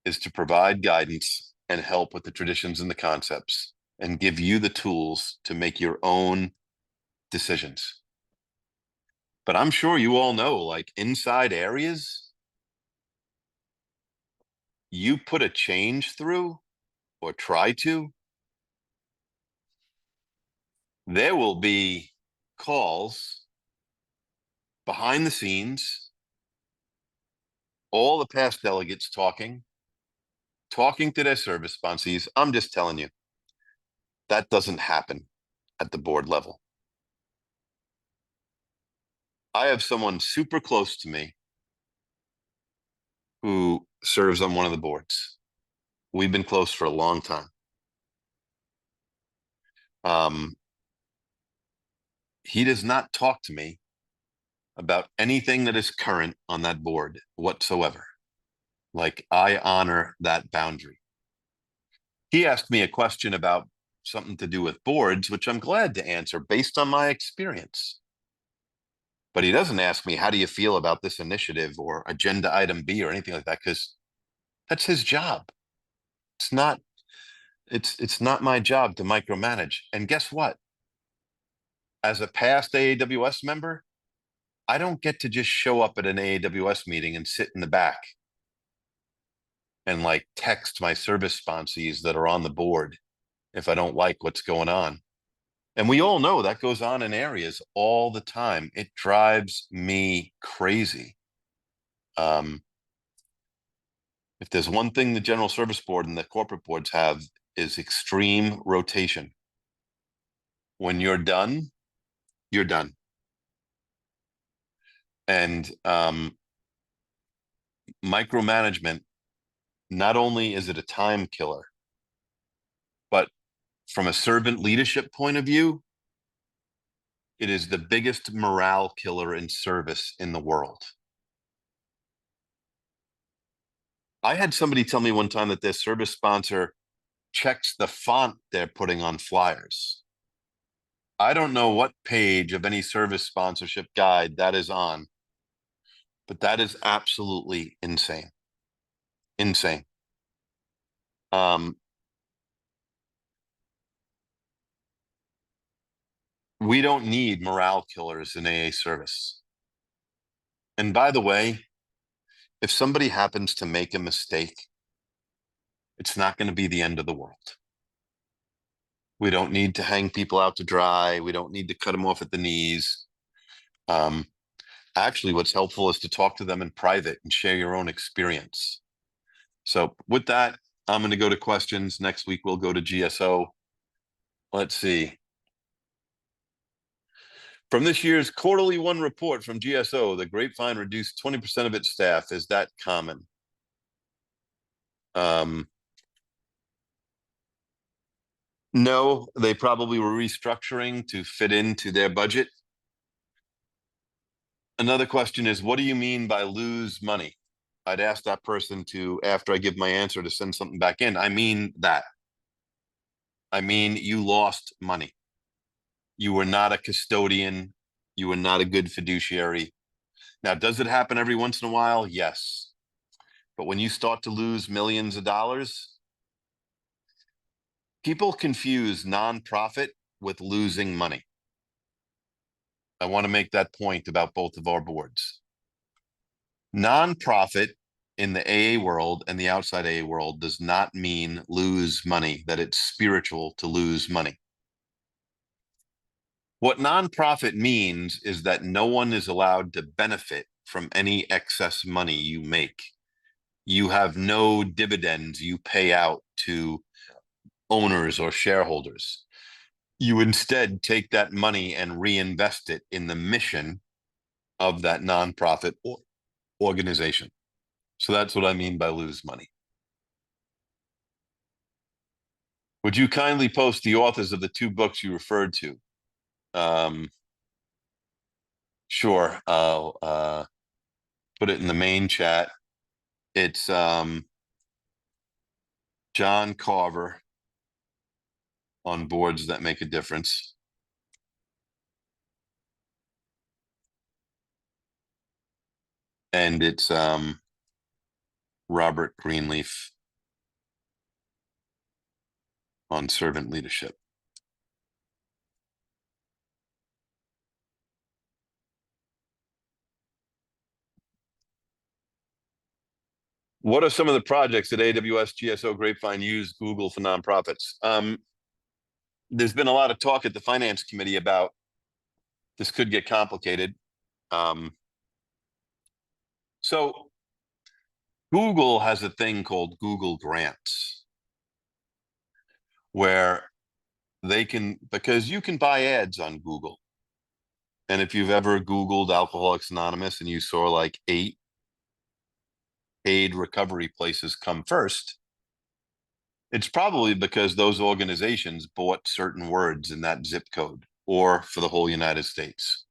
is to provide guidance and help with the traditions and the concepts and give you the tools to make your own decisions. But I'm sure you all know, like inside areas, you put a change through or try to, there will be calls behind the scenes, all the past delegates talking to their service sponsees. I'm just telling you, that doesn't happen at the board level. I have someone super close to me who serves on one of the boards. We've been close for a long time. He does not talk to me about anything that is current on that board whatsoever. Like, I honor that boundary. He asked me a question about something to do with boards, which I'm glad to answer based on my experience. But he doesn't ask me, how do you feel about this initiative or agenda item B or anything like that? Because that's his job. It's not my job to micromanage. And guess what? As a past AAWS member, I don't get to just show up at an AAWS meeting and sit in the back and like text my service sponsees that are on the board if I don't like what's going on. And we all know that goes on in areas all the time. It drives me crazy. If there's one thing the general service board and the corporate boards have is extreme rotation. When you're done, you're done. And micromanagement, not only is it a time killer, but from a servant leadership point of view, it is the biggest morale killer in service in the world. I had somebody tell me one time that their service sponsor checks the font they're putting on flyers. I don't know what page of any service sponsorship guide that is on, But that is absolutely insane. Insane. We don't need morale killers in AA service. And by the way, if somebody happens to make a mistake, it's not going to be the end of the world. We don't need to hang people out to dry. We don't need to cut them off at the knees. Actually, what's helpful is to talk to them in private and share your own experience. So with that, I'm going to go to questions. Next week, we'll go to GSO. Let's see. From this year's quarterly one report from GSO, the Grapevine reduced 20% of its staff. Is that common? No, they probably were restructuring to fit into their budget. Another question is, what do you mean by lose money? I'd ask that person to, after I give my answer, to send something back in. I mean that. I mean, you lost money. You were not a custodian. You were not a good fiduciary. Now, does it happen every once in a while? Yes. But when you start to lose millions of dollars, people confuse nonprofit with losing money. I want to make that point about both of our boards. Nonprofit in the AA world and the outside AA world does not mean lose money, that it's spiritual to lose money. What nonprofit means is that no one is allowed to benefit from any excess money you make. You have no dividends you pay out to owners or shareholders. You instead take that money and reinvest it in the mission of that nonprofit organization. So that's what I mean by lose money. Would you kindly post the authors of the two books you referred to? Sure. I'll put it in the main chat. It's John Carver on Boards That Make a Difference. And it's Robert Greenleaf on servant leadership. What are some of the projects that AWS, GSO, Grapevine use Google for nonprofits? There's been a lot of talk at the finance committee about this could get complicated. So Google has a thing called Google Grants, where they can, because you can buy ads on Google. And if you've ever Googled Alcoholics Anonymous and you saw like 8 aid recovery places come first, it's probably because those organizations bought certain words in that zip code or for the whole United States.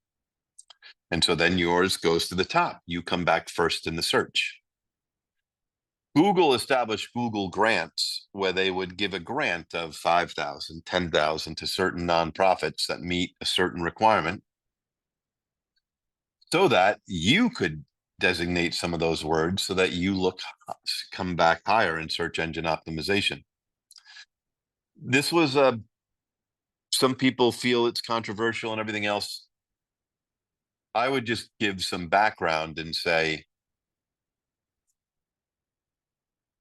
And so then yours goes to the top. You come back first in the search. Google established Google Grants, where they would give a grant of $5,000, $10,000 to certain nonprofits that meet a certain requirement, so that you could designate some of those words so that you come back higher in search engine optimization. This was some people feel it's controversial and everything else. I would just give some background and say,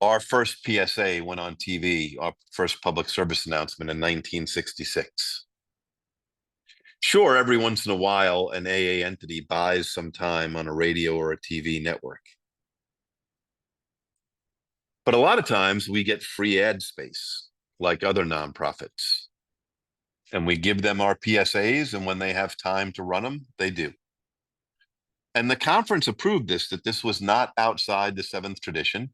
our first PSA went on TV, our first public service announcement in 1966. Sure, every once in a while, an AA entity buys some time on a radio or a TV network. But a lot of times we get free ad space, like other nonprofits. And we give them our PSAs, and when they have time to run them, they do. And the conference approved this, that this was not outside the seventh tradition,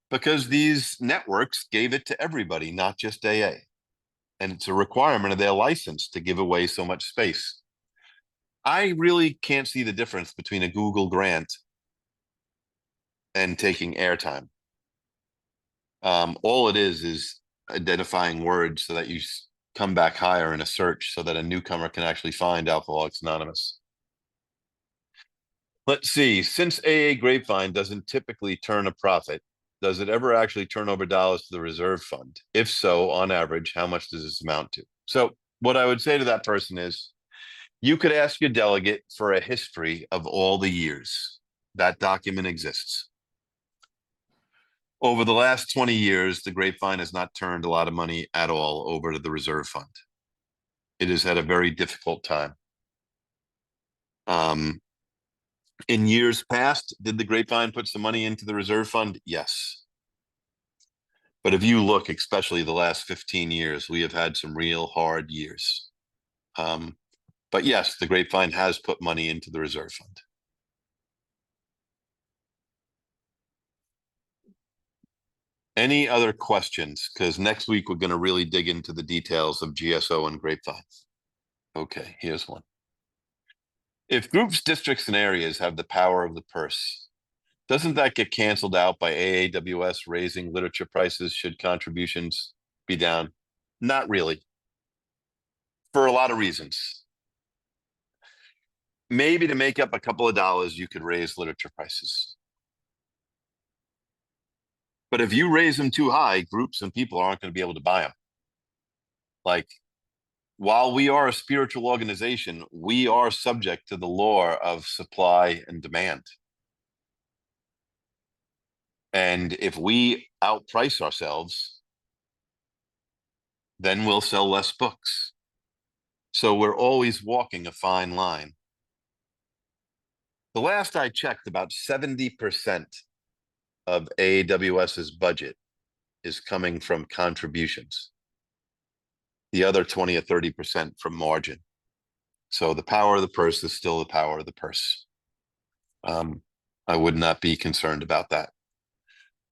because these networks gave it to everybody, not just AA. And it's a requirement of their license to give away so much space. I really can't see the difference between a Google grant and taking airtime. All it is identifying words so that you come back higher in a search so that a newcomer can actually find Alcoholics Anonymous. Let's see. Since AA Grapevine doesn't typically turn a profit, does it ever actually turn over dollars to the reserve fund? If so, on average, how much does this amount to? So what I would say to that person is, you could ask your delegate for a history of all the years that document exists. Over the last 20 years, the Grapevine has not turned a lot of money at all over to the reserve fund. It has had a very difficult time. In years past, did the Grapevine put some money into the reserve fund? Yes. But if you look, especially the last 15 years, we have had some real hard years. But yes, the Grapevine has put money into the reserve fund. Any other questions? Because next week we're going to really dig into the details of GSO and Grapevine. Okay, here's one. If groups, districts, and areas have the power of the purse, doesn't that get canceled out by AAWS raising literature prices should contributions be down? Not really. For a lot of reasons. Maybe to make up a couple of dollars, you could raise literature prices. But if you raise them too high, groups and people aren't going to be able to buy them. Like, while we are a spiritual organization, we are subject to the law of supply and demand. And if we outprice ourselves, then we'll sell less books. So we're always walking a fine line. The last I checked, about 70% of AWS's budget is coming from contributions. The other 20 or 30% from margin. So the power of the purse is still the power of the purse. I would not be concerned about that.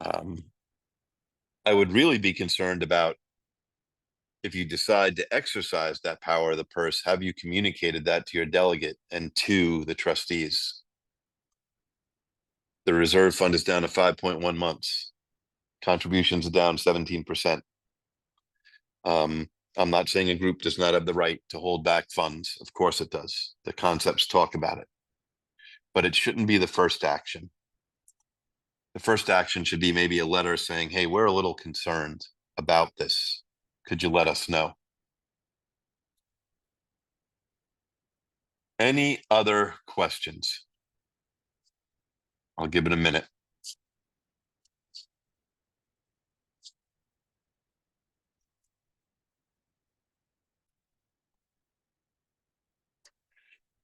I would really be concerned about if you decide to exercise that power of the purse, have you communicated that to your delegate and to the trustees? The reserve fund is down to 5.1 months. Contributions are down 17%. I'm not saying a group does not have the right to hold back funds. Of course it does. The concepts talk about it. But it shouldn't be the first action. The first action should be maybe a letter saying, hey, we're a little concerned about this. Could you let us know? Any other questions? I'll give it a minute.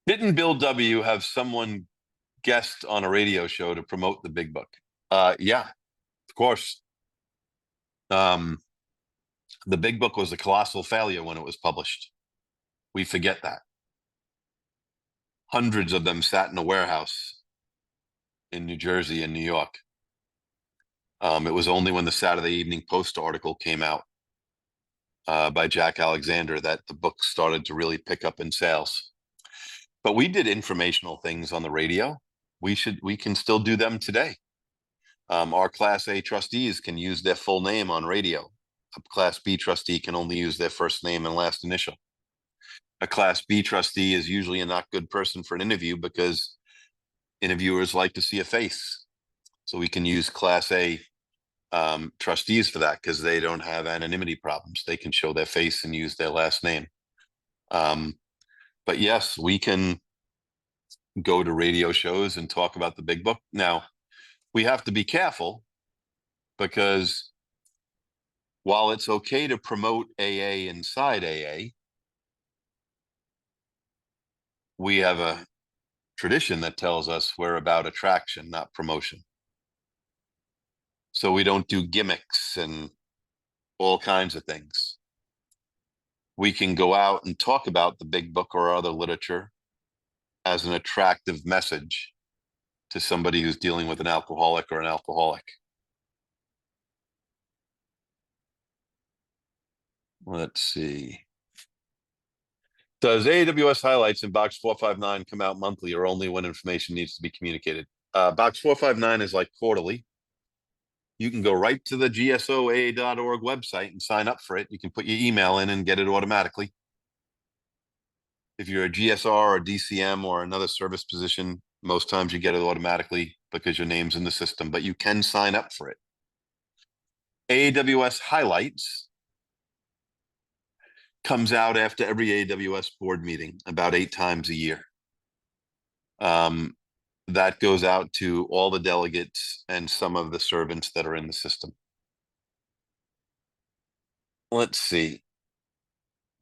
Didn't Bill W. have someone guest on a radio show to promote the big book? Yeah, of course. The big book was a colossal failure when it was published. We forget that. Hundreds of them sat in a warehouse in New Jersey and New York. It was only when the Saturday Evening Post article came out by Jack Alexander that the book started to really pick up in sales. But we did informational things on the radio. We can still do them today. Our Class A trustees can use their full name on radio. A Class B trustee can only use their first name and last initial. A Class B trustee is usually a not good person for an interview because interviewers like to see a face. So we can use Class A trustees for that because they don't have anonymity problems. They can show their face and use their last name. But yes, we can go to radio shows and talk about the big book. Now, we have to be careful because while it's okay to promote AA inside AA, we have a tradition that tells us we're about attraction, not promotion. So we don't do gimmicks and all kinds of things. We can go out and talk about the big book or other literature as an attractive message to somebody who's dealing with an alcoholic or an alcoholic. Let's see. Does AWS Highlights in Box 459 come out monthly or only when information needs to be communicated? Box 459 is like quarterly. You can go right to the gsoaa.org website and sign up for it. You can put your email in and get it automatically. If you're a GSR or DCM or another service position, Most times you get it automatically because your name's in the system, but you can sign up for it. AWS Highlights comes out after every AWS board meeting about 8 times a year. That goes out to all the delegates and some of the servants that are in the system. Let's see.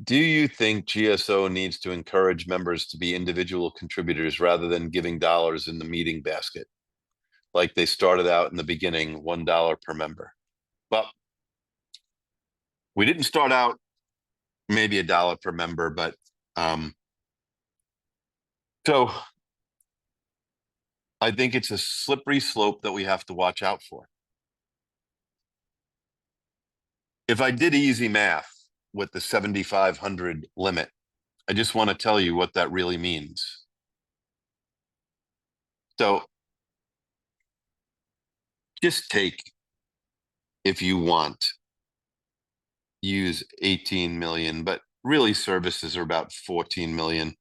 Do you think GSO needs to encourage members to be individual contributors rather than giving dollars in the meeting basket? Like they started out in the beginning, $1 per member. Well, we didn't start out maybe $1 per member, but so I think it's a slippery slope that we have to watch out for. If I did easy math with the 7,500 limit, I just want to tell you what that really means. So just take, if you want, use 18 million, but really services are about 14 million.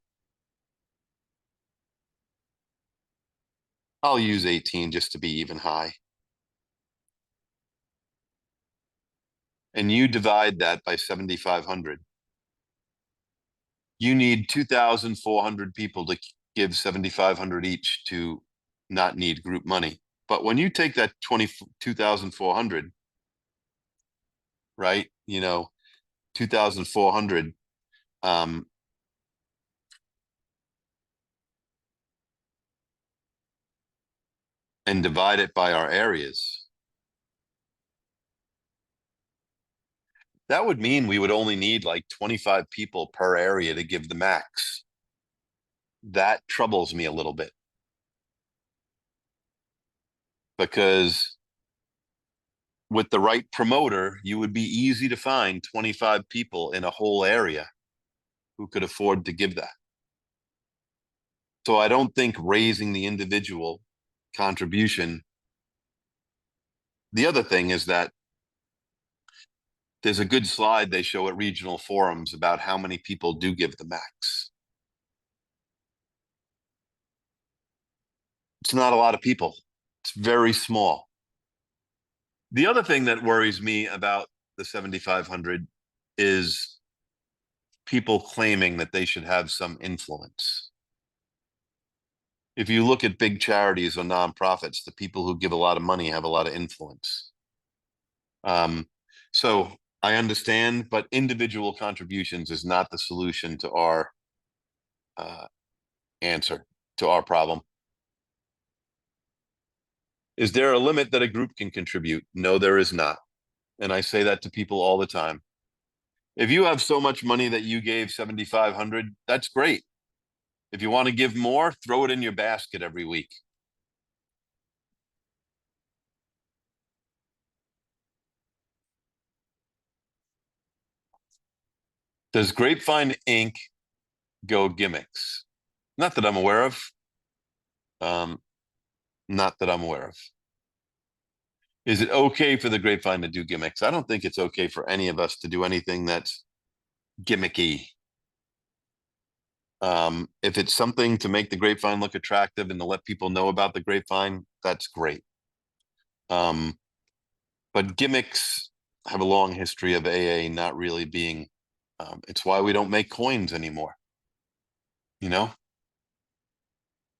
I'll use 18 just to be even high. And you divide that by 7,500. You need 2,400 people to give 7,500 each to not need group money. But when you take that 2,400, right? 2,400, and divide it by our areas, that would mean we would only need like 25 people per area to give the max. That troubles me a little bit because with the right promoter, you would be easy to find 25 people in a whole area who could afford to give that. So I don't think raising the individual contribution. The other thing is that there's a good slide they show at regional forums about how many people do give the max. It's not a lot of people. It's very small. The other thing that worries me about the 7,500 is people claiming that they should have some influence. If you look at big charities or nonprofits, the people who give a lot of money have a lot of influence. So I understand, but individual contributions is not the solution to our answer to our problem. Is there a limit that a group can contribute? No, there is not. And I say that to people all the time. If you have so much money that you gave 7,500, that's great. If you want to give more, throw it in your basket every week. Does Grapevine Inc. go gimmicks? Not that I'm aware of. Not that I'm aware of. Is it okay for the Grapevine to do gimmicks? I don't think it's okay for any of us to do anything that's gimmicky. If it's something to make the Grapevine look attractive and to let people know about the Grapevine, that's great. But gimmicks have a long history of AA not really being, it's why we don't make coins anymore.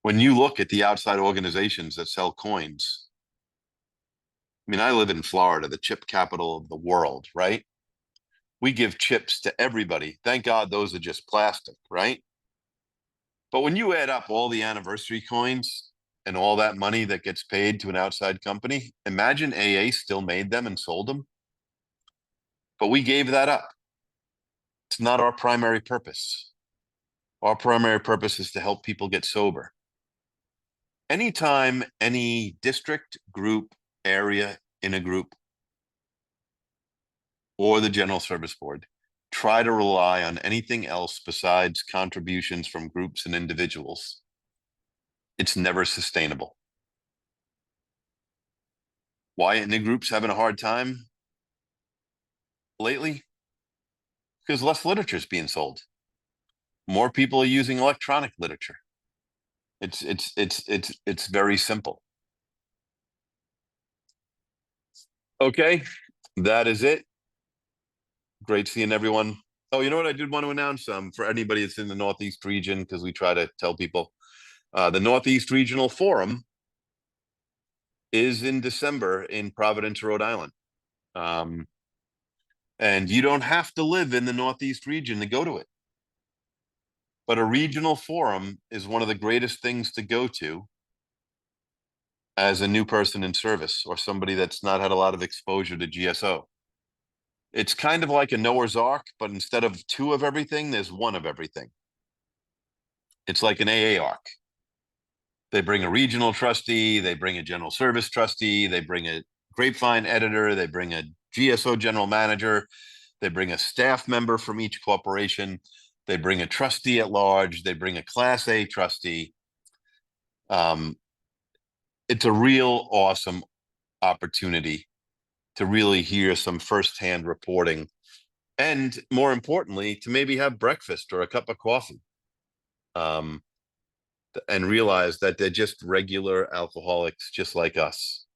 When you look at the outside organizations that sell coins, I mean, I live in Florida, the chip capital of the world, right? We give chips to everybody. Thank God those are just plastic, right? But when you add up all the anniversary coins and all that money that gets paid to an outside company, imagine AA still made them and sold them. But we gave that up. It's not our primary purpose. Our primary purpose is to help people get sober. Anytime any district, group, area in a group, or the General Service Board try to rely on anything else besides contributions from groups and individuals, it's never sustainable. Why are the groups having a hard time lately? Because less literature is being sold. More people are using electronic literature. It's very simple. Okay, that is it. Great seeing everyone. Oh, you know what I did want to announce for anybody that's in the Northeast region, because we try to tell people the Northeast Regional Forum is in December in Providence, Rhode Island. And you don't have to live in the Northeast region to go to it. But a regional forum is one of the greatest things to go to as a new person in service or somebody that's not had a lot of exposure to GSO. It's kind of like a Noah's Ark, but instead of two of everything, there's one of everything. It's like an AA Ark. They bring a regional trustee, they bring a general service trustee, they bring a grapevine editor, they bring a GSO general manager, they bring a staff member from each corporation, they bring a trustee at large, they bring a Class A trustee. It's a real awesome opportunity to really hear some firsthand reporting, and more importantly, to maybe have breakfast or a cup of coffee, and realize that they're just regular alcoholics, just like us.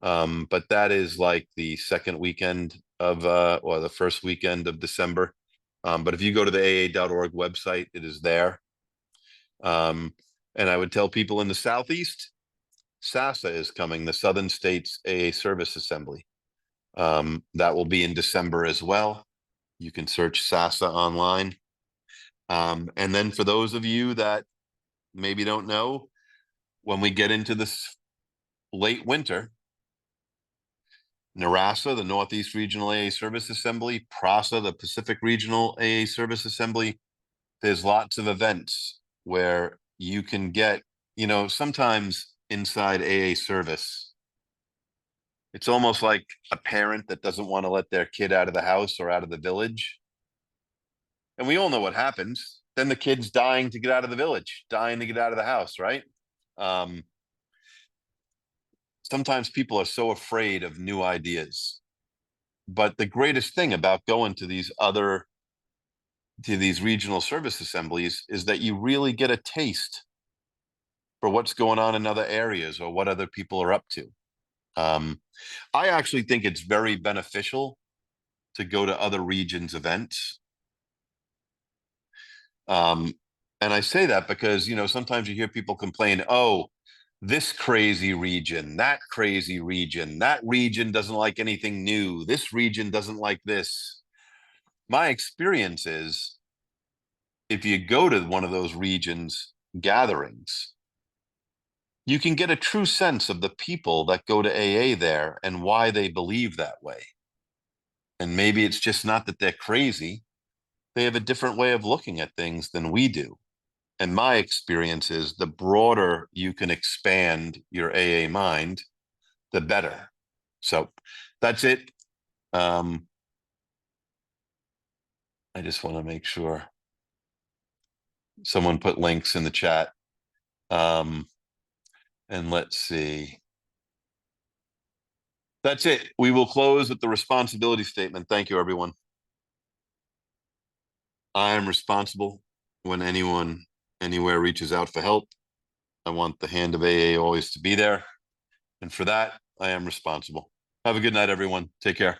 But that is like the second weekend of, or the first weekend of December. But if you go to the AA.org website, it is there. And I would tell people in the Southeast, SASA is coming, the Southern States AA Service Assembly. That will be in December as well. You can search SASA online. And then for those of you that maybe don't know, when we get into this late winter, NARASA, the Northeast Regional AA Service Assembly, PRASA, the Pacific Regional AA Service Assembly, there's lots of events where you can get, sometimes inside AA service, it's almost like a parent that doesn't want to let their kid out of the house or out of the village. And we all know what happens. Then the kid's dying to get out of the village, dying to get out of the house, right? Sometimes people are so afraid of new ideas. But the greatest thing about going to these regional service assemblies is that you really get a taste for what's going on in other areas or what other people are up to. I actually think it's very beneficial to go to other regions' events. And I say that because, sometimes you hear people complain, oh, this crazy region, that region doesn't like anything new. This region doesn't like this. My experience is, if you go to one of those regions' gatherings, you can get a true sense of the people that go to AA there and why they believe that way. And maybe it's just not that they're crazy. They have a different way of looking at things than we do. And my experience is the broader you can expand your AA mind, the better. So that's it. I just want to make sure someone put links in the chat. And let's see. That's it. We will close with the responsibility statement. Thank you, everyone. I am responsible when anyone anywhere reaches out for help. I want the hand of AA always to be there. And for that, I am responsible. Have a good night, everyone. Take care.